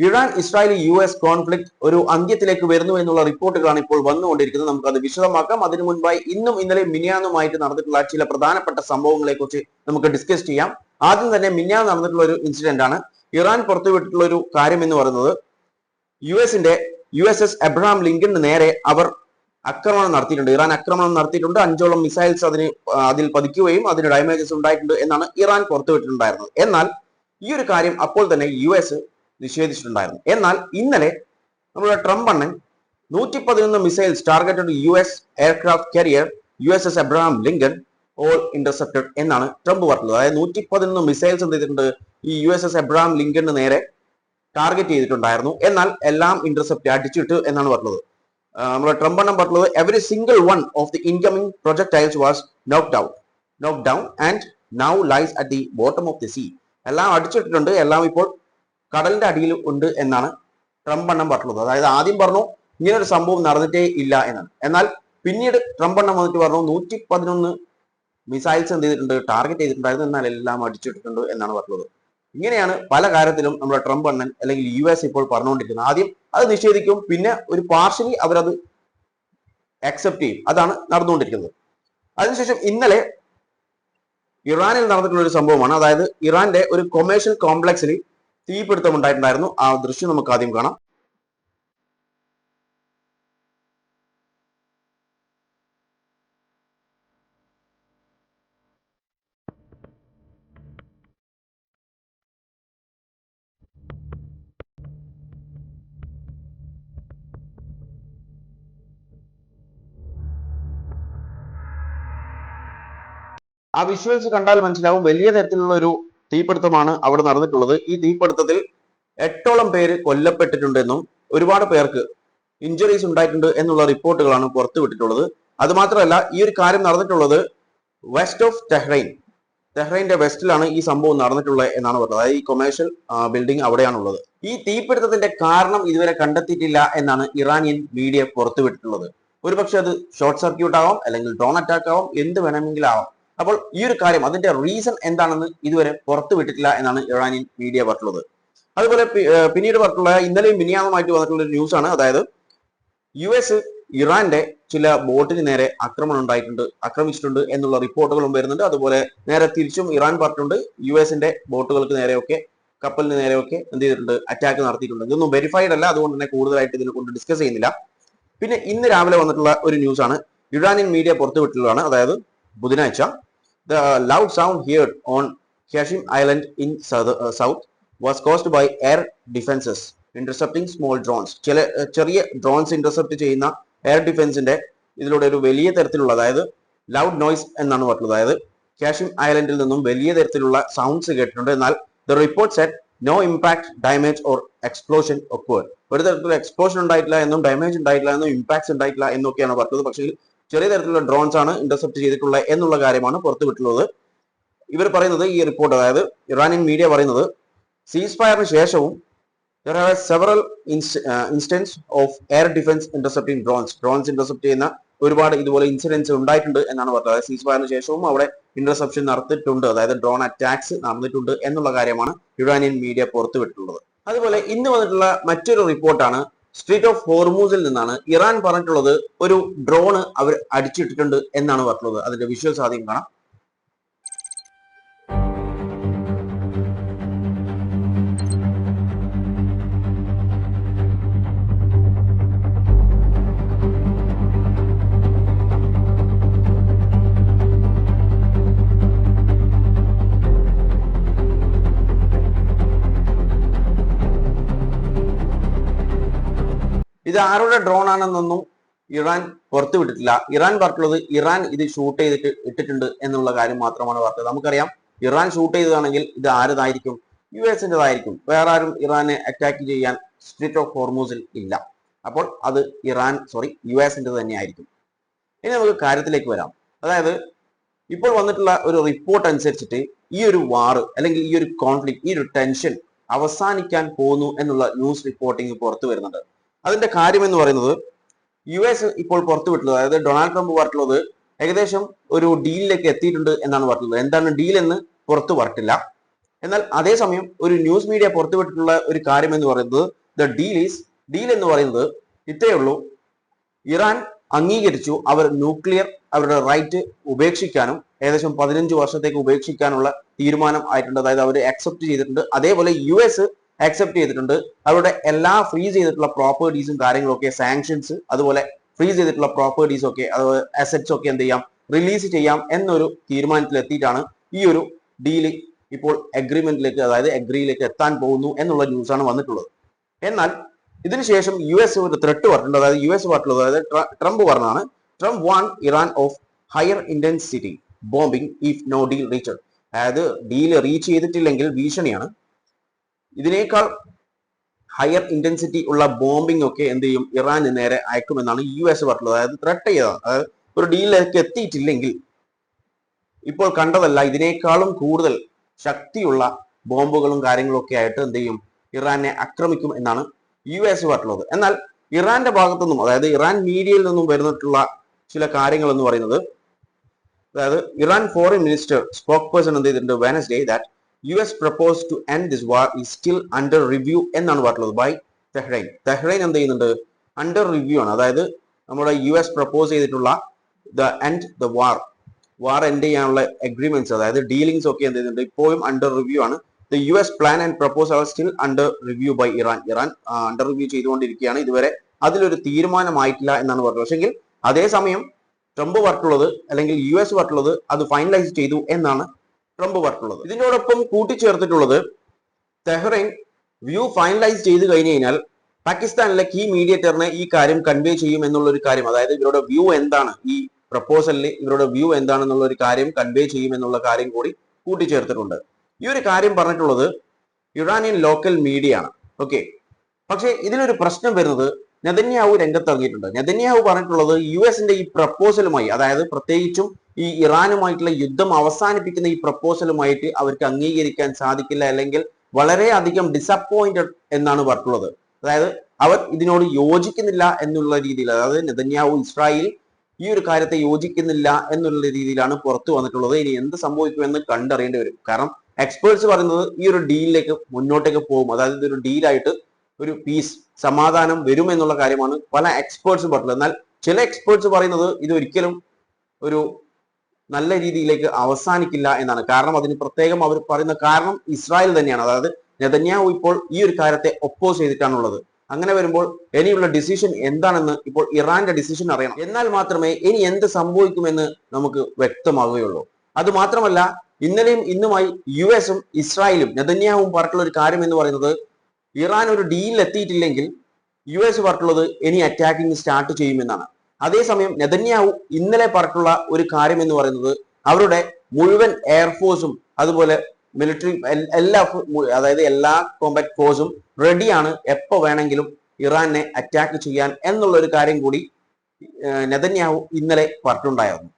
Iran Israel US conflict ഒരു അന്ത്യത്തിലേക്ക് വരുന്നു എന്നുള്ള റിപ്പോർട്ടുകളാണ് ഇപ്പോൾ വന്നുകൊണ്ടിരിക്കുന്നത്. നമുക്ക് അത് വിശദമാക്കാം. അതിനു മുൻപായി ഇന്നും ഇന്നലെ മിനിയാന്നുമായിട്ട് നടന്നിട്ടുള്ള ചില പ്രധാനപ്പെട്ട സംഭവങ്ങളെ കുറിച്ച് നമുക്ക് ഡിസ്കസ് ചെയ്യാം. ആദ്യം തന്നെ മിനിയാന്ന് നടന്നിട്ടുള്ള ഒരു ഇൻസിഡന്റ് ആണ്. ഇറാൻ പുറത്തുവിട്ടിട്ടുള്ള ഒരു കാര്യം എന്ന് പറയുന്നത് യുഎസിന്റെ USS എബ്രഹാം ലിങ്കണിന് നേരെ അവർ ആക്രമണം നടത്തിയിട്ടുണ്ട്. ഇറാൻ ആക്രമണം നടത്തിയിട്ടുണ്ട്. 5ഓളം മിസൈൽസ് അതിൽ പതിക്കുകയും അതിന് ഡാമേജസ് ഉണ്ടായിട്ടുണ്ട് എന്നാണ് ഇറാൻ പുറത്തുവിട്ടിട്ടുണ്ടായിരുന്നത്. എന്നാൽ ഈ ഒരു കാര്യം അപ്പോൾ തന്നെ US നിഷേധിച്ചിട്ടുണ്ടായിരുന്നു. എന്നാൽ ഇന്നലെ നമ്മുടെ ട്രംപ് അണ്ണൻ 111 missiles targeted US aircraft carrier USS Abraham Lincoln all intercepted എന്നാണ് ട്രംപ് പറഞ്ഞത്. അതായത് 111 മിസൈൽസ് എന്ത് ചെയ്തിട്ടുണ്ട്, ഈ USS എബ്രഹാം ലിങ്കണിന് നേരെ ടാർഗറ്റ് ചെയ്തിട്ടുണ്ടായിരുന്നു. എന്നാൽ എല്ലാം ഇന്റർസെപ്റ്റ് അടിച്ചിട്ട് എന്നാണ് പറഞ്ഞത്. നമ്മുടെ ട്രംപ് അണ്ണൻ പറഞ്ഞത് every single one of the incoming projectiles was knocked down and now lies at the bottom of the sea. എല്ലാം അടിച്ചിട്ടിട്ടുണ്ട്, എല്ലാം ഇപ്പോൾ കടലിന്റെ അടിയിൽ ഉണ്ട് എന്നാണ് ട്രംപ് അണ്ണൻ പറഞ്ഞത്. അതായത് ആദ്യം പറഞ്ഞു ഇങ്ങനെ ഒരു സംഭവം നടന്നിട്ടേ ഇല്ല എന്നാണ്. എന്നാൽ പിന്നീട് ട്രംപ് അണ്ണൻ വന്നിട്ട് പറഞ്ഞു 111 മിസൈൽസ് എന്ത് ചെയ്തിട്ടുണ്ട്, ടാർഗറ്റ് ചെയ്തിട്ടുണ്ടായിരുന്നു, എന്നാൽ എല്ലാം അടിച്ചിട്ടിട്ടുണ്ട് എന്നാണ് പറഞ്ഞത്. ഇങ്ങനെയാണ് പല കാര്യത്തിലും നമ്മുടെ ട്രംപ് അണ്ണൻ അല്ലെങ്കിൽ US ഇപ്പോൾ പറഞ്ഞുകൊണ്ടിരിക്കുന്നത്. ആദ്യം അത് നിഷേധിക്കും, പിന്നെ ഒരു പാർഷ്യലി അവരത് അക്സെപ്റ്റ് ചെയ്യും. അതാണ് നടന്നുകൊണ്ടിരിക്കുന്നത്. അതിനുശേഷം ഇന്നലെ ഇറാനിൽ നടന്നിട്ടുള്ള ഒരു സംഭവമാണ്. അതായത് ഇറാന്റെ ഒരു കൊമേഴ്ഷ്യൽ കോംപ്ലക്സിൽ തീപിടുത്തം ഉണ്ടായിട്ടുണ്ടായിരുന്നു. ആ ദൃശ്യം നമുക്ക് ആദ്യം കാണാം. ആ വിഷ്വൽസ് കണ്ടാൽ മനസ്സിലാവും വലിയ തരത്തിലുള്ള ഒരു തീപിടുത്തമാണ് അവിടെ നടന്നിട്ടുള്ളത്. ഈ തീപിടുത്തത്തിൽ 8ഓളം പേര് കൊല്ലപ്പെട്ടിട്ടുണ്ടെന്നും ഒരുപാട് പേർക്ക് ഇഞ്ചുറീസ് ഉണ്ടായിട്ടുണ്ട് എന്നുള്ള റിപ്പോർട്ടുകളാണ് പുറത്തുവിട്ടിട്ടുള്ളത്. അത് മാത്രമല്ല ഈ ഒരു കാര്യം നടന്നിട്ടുള്ളത് വെസ്റ്റ് ഓഫ് ടെഹ്റൈന്റെ വെസ്റ്റിലാണ് ഈ സംഭവം നടന്നിട്ടുള്ളത് എന്നാണ് പറഞ്ഞത്. അതായത് ഈ കൊമേഴ്ഷ്യൽ ബിൽഡിംഗ് അവിടെയാണുള്ളത്. ഈ തീപിടുത്തത്തിന്റെ കാരണം ഇതുവരെ കണ്ടെത്തിയിട്ടില്ല എന്നാണ് ഇറാനിയൻ മീഡിയ പുറത്തുവിട്ടിട്ടുള്ളത്. ഒരുപക്ഷെ അത് ഷോർട്ട് സർക്യൂട്ട് ആവാം, അല്ലെങ്കിൽ ഡ്രോൺ അറ്റാക്ക് ആവാം, എന്ത് വേണമെങ്കിലും ആവാം. അപ്പോൾ ഈ ഒരു കാര്യം അതിന്റെ റീസൺ എന്താണെന്ന് ഇതുവരെ പുറത്തുവിട്ടിട്ടില്ല എന്നാണ് ഇറാനിയൻ മീഡിയ പറഞ്ഞിട്ടുള്ളത്. അതുപോലെ പിന്നീട് പറഞ്ഞിട്ടുള്ള ഇന്നലെയും മിനിയാന്നുമായിട്ട് വന്നിട്ടുള്ള ഒരു ന്യൂസ് ആണ്. അതായത് US ഇറാന്റെ ചില ബോട്ടിന് നേരെ ആക്രമിച്ചിട്ടുണ്ട് എന്നുള്ള റിപ്പോർട്ടുകളും വരുന്നുണ്ട്. അതുപോലെ നേരെ തിരിച്ചും ഇറാൻ പറഞ്ഞിട്ടുണ്ട് USന്റെ ബോട്ടുകൾക്ക് നേരെയൊക്കെ കപ്പലിന് നേരെയൊക്കെ എന്ത് ചെയ്തിട്ടുണ്ട്, അറ്റാക്ക് നടത്തിയിട്ടുണ്ട്. ഇതൊന്നും വെരിഫൈഡ് അല്ല, അതുകൊണ്ട് തന്നെ കൂടുതലായിട്ട് ഇതിനെ കൊണ്ട് ഡിസ്കസ് ചെയ്യുന്നില്ല. പിന്നെ ഇന്ന് രാവിലെ വന്നിട്ടുള്ള ഒരു ന്യൂസ് ആണ്, ഇറാനിയൻ മീഡിയ പുറത്തുവിട്ടുള്ളതാണ്. അതായത് ബുധനാഴ്ച the loud sound heard on Hashim Island in south was caused by air defenses intercepting small drones. ചെറിയ ഡ്രോൺസ് ഇന്റർസെപ്റ്റ് ചെയ്യുന്ന എയർ ഡിഫൻസിന്റെ ഇതിലൂടെ ഒരു വലിയ തരത്തിലുള്ള, അതായത് ലൗഡ് നോയ്സ് എന്നാണ് പറഞ്ഞത്. അതായത് ഹാഷിം ഐലൻഡിൽ നിന്നും വലിയ തരത്തിലുള്ള സൗണ്ട്സ് കേട്ടിട്ടുണ്ട്. എന്നാൽ the report said no impact, damage or explosion occurred. ഒരു തരത്തിലുള്ള എക്സ്പ്ലോഷൻ ഉണ്ടായിട്ടില്ല എന്നും ഡാമേജ് ഉണ്ടായിട്ടില്ല എന്നും ഇമ്പാക്ട്സ് ഉണ്ടായിട്ടില്ല എന്നൊക്കെയാണ് പറഞ്ഞത്. പക്ഷേ ചെറിയ തരത്തിലുള്ള ഡ്രോൺസ് ആണ് ഇന്റർസെപ്റ്റ് ചെയ്തിട്ടുള്ളത് എന്നുള്ള കാര്യമാണ് പുറത്തുവിട്ടുള്ളത്. ഇവർ പറയുന്നത്, ഈ റിപ്പോർട്ട് അതായത് ഇറാനിയൻ മീഡിയ പറയുന്നത്, സീസ് ഫയറിന് ശേഷവും there are several instances of air defense intercepting drones intercept ചെയ്യുന്ന ഒരുപാട് ഇതുപോലെ ഇൻസിഡൻസ് ഉണ്ടായിട്ടുണ്ട് എന്നാണ് പറഞ്ഞത്. അതായത് സീസ് ഫയറിന് ശേഷവും അവിടെ ഇന്റർസെപ്ഷൻ നടത്തിയിട്ടുണ്ട്, അതായത് ഡ്രോൺ അറ്റാക്സ് നടന്നിട്ടുണ്ട് എന്നുള്ള കാര്യമാണ് ഇറാനിയൻ മീഡിയ പുറത്തുവിട്ടുള്ളത്. അതുപോലെ ഇന്ന് വന്നിട്ടുള്ള മറ്റൊരു റിപ്പോർട്ടാണ് സ്ട്രീറ്റ് ഓഫ് ഹോർമൂസിൽ നിന്നാണ്. ഇറാൻ പറഞ്ഞിട്ടുള്ളത് ഒരു ഡ്രോണ് അവർ അടിച്ചിട്ടിട്ടുണ്ട് എന്നാണ് പറഞ്ഞിട്ടുള്ളത്. അതിന്റെ വിഷ്വൽസ് ആദ്യം കാണാം. ഇത് ആരുടെ ഡ്രോൺ ആണെന്നൊന്നും ഇറാൻ പുറത്തുവിട്ടിട്ടില്ല. ഇറാൻ പറഞ്ഞിട്ടുള്ളത് ഇറാൻ ഇത് ഷൂട്ട് ചെയ്തിട്ട് ഇട്ടിട്ടുണ്ട് എന്നുള്ള കാര്യം മാത്രമാണ് പറഞ്ഞത്. നമുക്കറിയാം ഇറാൻ ഷൂട്ട് ചെയ്തതാണെങ്കിൽ ഇത് ആരതായിരിക്കും, USന്റേതായിരിക്കും. വേറെ ആരും ഇറാനെ അറ്റാക്ക് ചെയ്യാൻ സ്ട്രീറ്റ് ഓഫ് ഹോർമൂസിൽ ഇല്ല. അപ്പോൾ അത് USന്റേത് തന്നെയായിരിക്കും. ഇനി നമുക്ക് കാര്യത്തിലേക്ക് വരാം. അതായത് ഇപ്പോൾ വന്നിട്ടുള്ള ഒരു റിപ്പോർട്ട് അനുസരിച്ചിട്ട് ഈ ഒരു വാർ അല്ലെങ്കിൽ ഈ ഒരു കോൺഫ്ലിക്ട്, ഈ ഒരു ടെൻഷൻ അവസാനിക്കാൻ പോകുന്നു എന്നുള്ള ന്യൂസ് റിപ്പോർട്ടിംഗ് പുറത്തു വരുന്നുണ്ട്. അതിന്റെ കാര്യം എന്ന് പറയുന്നത് US ഇപ്പോൾ പുറത്തുവിട്ടുള്ളത്, അതായത് ഡൊണാൾഡ് ട്രംപ് പറഞ്ഞിട്ടുള്ളത് ഏകദേശം ഒരു ഡീലിലേക്ക് എത്തിയിട്ടുണ്ട് എന്നാണ് പറഞ്ഞത്. എന്താണ് ഡീൽ എന്ന് പുറത്തു പറഞ്ഞിട്ടില്ല. എന്നാൽ അതേസമയം ഒരു ന്യൂസ് മീഡിയ പുറത്തുവിട്ടിട്ടുള്ള ഒരു കാര്യം എന്ന് പറയുന്നത് ഡീൽ എന്ന് പറയുന്നത് ഇത്രയേ ഉള്ളൂ. ഇറാൻ അംഗീകരിച്ചു അവർ ന്യൂക്ലിയർ അവരുടെ റൈറ്റ് ഉപേക്ഷിക്കാനും ഏകദേശം 15 വർഷത്തേക്ക് ഉപേക്ഷിക്കാനുള്ള തീരുമാനം ആയിട്ടുണ്ട്. അതായത് അവർ അക്സെപ്റ്റ് ചെയ്തിട്ടുണ്ട്. അതേപോലെ US അക്സെപ്റ്റ് ചെയ്തിട്ടുണ്ട്. അവരുടെ എല്ലാ ഫ്രീസ് ചെയ്തിട്ടുള്ള പ്രോപ്പർട്ടീസും കാര്യങ്ങളൊക്കെ സാങ്ഷൻസ് അതുപോലെ ഫ്രീസ് ചെയ്തിട്ടുള്ള പ്രോപ്പർട്ടീസ് ഒക്കെ അതുപോലെ അസറ്റ്സ് ഒക്കെ എന്ത് ചെയ്യാം, റിലീസ് ചെയ്യാം എന്നൊരു തീരുമാനത്തിൽ എത്തിയിട്ടാണ് ഈ ഒരു ഡീല് ഇപ്പോൾ അഗ്രിമെന്റിലേക്ക് അതായത് അഗ്രിയിലേക്ക് എത്താൻ പോകുന്നു എന്നുള്ള ന്യൂസാണ് വന്നിട്ടുള്ളത്. എന്നാൽ ഇതിനുശേഷം US ഒരു ത്രെട്ട് പറഞ്ഞിട്ടുണ്ട്. അതായത് US പറഞ്ഞിട്ടുള്ളത് അതായത് ട്രംപ് പറഞ്ഞാണ്, Trump warn Iran of higher intensity bombing if no deal reach. അതായത് ഡീൽ റീച്ച് ചെയ്തിട്ടില്ലെങ്കിൽ ഭീഷണിയാണ്. ഇതിനേക്കാൾ ഹയർ ഇന്റൻസിറ്റി ഉള്ള ബോംബിംഗ് ഒക്കെ എന്ത് ചെയ്യും, ഇറാന് നേരെ അയക്കുമെന്നാണ് US പറഞ്ഞിട്ടുള്ളത്. അതായത് ത്രെട്ട് ചെയ്തതാണ്. അതായത് ഒരു ഡീലിലേക്ക് എത്തിയിട്ടില്ലെങ്കിൽ ഇപ്പോൾ കണ്ടതല്ല ഇതിനേക്കാളും കൂടുതൽ ശക്തിയുള്ള ബോംബുകളും കാര്യങ്ങളും ഒക്കെ ആയിട്ട് എന്ത് ചെയ്യും, ഇറാനെ ആക്രമിക്കും എന്നാണ് US പറഞ്ഞിട്ടുള്ളത്. എന്നാൽ ഇറാന്റെ ഭാഗത്തു നിന്നും അതായത് ഇറാൻ മീഡിയയിൽ നിന്നും വരുന്നിട്ടുള്ള ചില കാര്യങ്ങൾ എന്ന് പറയുന്നത്, അതായത് Iran foreign minister spoke person എന്ത് ചെയ്തിട്ടുണ്ട് Wednesday that US proposed to end this war is still under review എന്നാണ് പറഞ്ഞിട്ടുള്ളത് ബൈ തെഹ്റൈൻ. തെഹ്റൈൻ എന്ത് ചെയ്യുന്നുണ്ട്, അണ്ടർ റിവ്യൂ ആണ്. അതായത് നമ്മുടെ US പ്രപ്പോസ് ചെയ്തിട്ടുള്ള ദ വാർ എൻഡ് ചെയ്യാനുള്ള അഗ്രിമെന്റ്സ് അതായത് ഡീലിംഗ്സ് ഒക്കെ എന്ത് ചെയ്യുന്നുണ്ട് ഇപ്പോഴും അണ്ടർ റിവ്യൂ ആണ്. The US plan and proposal are still under review by Iran. Iran under review ചെയ്തുകൊണ്ടിരിക്കുകയാണ്. ഇതുവരെ അതിലൊരു തീരുമാനമായിട്ടില്ല എന്നാണ് പറഞ്ഞത്. പക്ഷെങ്കിൽ അതേസമയം ട്രംപ് പറഞ്ഞിട്ടുള്ളത് അല്ലെങ്കിൽ US പറഞ്ഞിട്ടുള്ളത് അത് ഫൈനലൈസ് ചെയ്തു എന്നാണ് ട്രംപ് പറഞ്ഞിട്ടുള്ളത്. ഇതിനോടൊപ്പം കൂട്ടിച്ചേർത്തിട്ടുള്ളത് തെഹ്റൈൻ വ്യൂ ഫൈനലൈസ് ചെയ്ത് കഴിഞ്ഞു കഴിഞ്ഞാൽ പാകിസ്ഥാനിലെ കീ മീഡിയേറ്ററിനെ ഈ കാര്യം കൺവേ ചെയ്യും എന്നുള്ള ഒരു കാര്യം, അതായത് ഇവരുടെ വ്യൂ എന്താണ് ഈ പ്രപ്പോസലിൽ ഇവരുടെ വ്യൂ എന്താണെന്നുള്ള ഒരു കാര്യം കൺവേ ചെയ്യും എന്നുള്ള കാര്യം കൂടി കൂട്ടിച്ചേർത്തിട്ടുണ്ട്. ഈ ഒരു കാര്യം പറഞ്ഞിട്ടുള്ളത് ഇറാനിയൻ ലോക്കൽ മീഡിയ ആണ്. ഓക്കെ, പക്ഷേ ഇതിലൊരു പ്രശ്നം വരുന്നത് നെതന്യാഹു രംഗത്തിറങ്ങിയിട്ടുണ്ട്. നെതന്യാഹു പറഞ്ഞിട്ടുള്ളത് US-ന്റെ ഈ പ്രപ്പോസലുമായി അതായത് പ്രത്യേകിച്ചും ഈ ഇറാനുമായിട്ടുള്ള യുദ്ധം അവസാനിപ്പിക്കുന്ന ഈ പ്രപ്പോസലുമായിട്ട് അവർക്ക് അംഗീകരിക്കാൻ സാധിക്കില്ല, അല്ലെങ്കിൽ വളരെയധികം ഡിസപ്പോയിന്റഡ് എന്നാണ് പറഞ്ഞിട്ടുള്ളത്. അതായത് അവർ ഇതിനോട് യോജിക്കുന്നില്ല എന്നുള്ള രീതിയിൽ, അതായത് നെതന്യാഹു ഇസ്രായേൽ ഈ ഒരു കാര്യത്തെ യോജിക്കുന്നില്ല എന്നുള്ള രീതിയിലാണ് പുറത്തു വന്നിട്ടുള്ളത്. ഇനി എന്ത് സംഭവിക്കുമെന്ന് കണ്ടറിയേണ്ടി വരും. കാരണം എക്സ്പേർട്സ് പറയുന്നത് ഈ ഒരു ഡീലിലേക്ക് മുന്നോട്ടേക്ക് പോകും, അതായത് ഇതൊരു ഡീലായിട്ട് ഒരു പീസ് സമാധാനം വരും എന്നുള്ള കാര്യമാണ് പല എക്സ്പേർട്സും പറഞ്ഞത്. എന്നാൽ ചില എക്സ്പേർട്സ് പറയുന്നത് ഇത് ഒരിക്കലും ഒരു നല്ല രീതിയിലേക്ക് അവസാനിക്കില്ല എന്നാണ്. കാരണം അതിന് പ്രത്യേകം അവർ പറയുന്ന കാരണം ഇസ്രായേൽ തന്നെയാണ്. അതായത് നെതന്യാഹു ഇപ്പോൾ ഈ ഒരു കാര്യത്തെ ഒപ്പോസ് ചെയ്തിട്ടാണുള്ളത്. അങ്ങനെ വരുമ്പോൾ ഇനിയുള്ള ഡിസിഷൻ എന്താണെന്ന് ഇപ്പോൾ ഇറാന്റെ ഡിസിഷൻ അറിയണം. എന്നാൽ മാത്രമേ ഇനി എന്ത് സംഭവിക്കുമെന്ന് നമുക്ക് വ്യക്തമാവുകയുള്ളൂ. അത് മാത്രമല്ല, ഇന്നലെയും ഇന്നുമായി US-ഉം ഇസ്രായേലും നെതന്യാഹുവും പറഞ്ഞിട്ടുള്ള ഒരു കാര്യം എന്ന് പറയുന്നത്, ഇറാൻ ഒരു ഡീലിൽ എത്തിയിട്ടില്ലെങ്കിൽ US പറഞ്ഞിട്ടുള്ളത് ഇനി അറ്റാക്കിംഗ് സ്റ്റാർട്ട് ചെയ്യുമെന്നാണ്. അതേസമയം നെതന്യാഹു ഇന്നലെ പറഞ്ഞിട്ടുള്ള ഒരു കാര്യം എന്ന് പറയുന്നത് അവരുടെ മുഴുവൻ എയർഫോഴ്സും അതുപോലെ മിലിറ്ററി അതായത് എല്ലാ കോമ്പാക്ട് ഫോഴ്സും റെഡിയാണ് എപ്പോ വേണമെങ്കിലും ഇറാനെ അറ്റാക്ക് ചെയ്യാൻ എന്നുള്ള ഒരു കാര്യം കൂടി നെതന്യാഹു ഇന്നലെ പറഞ്ഞിട്ടുണ്ടായിരുന്നു.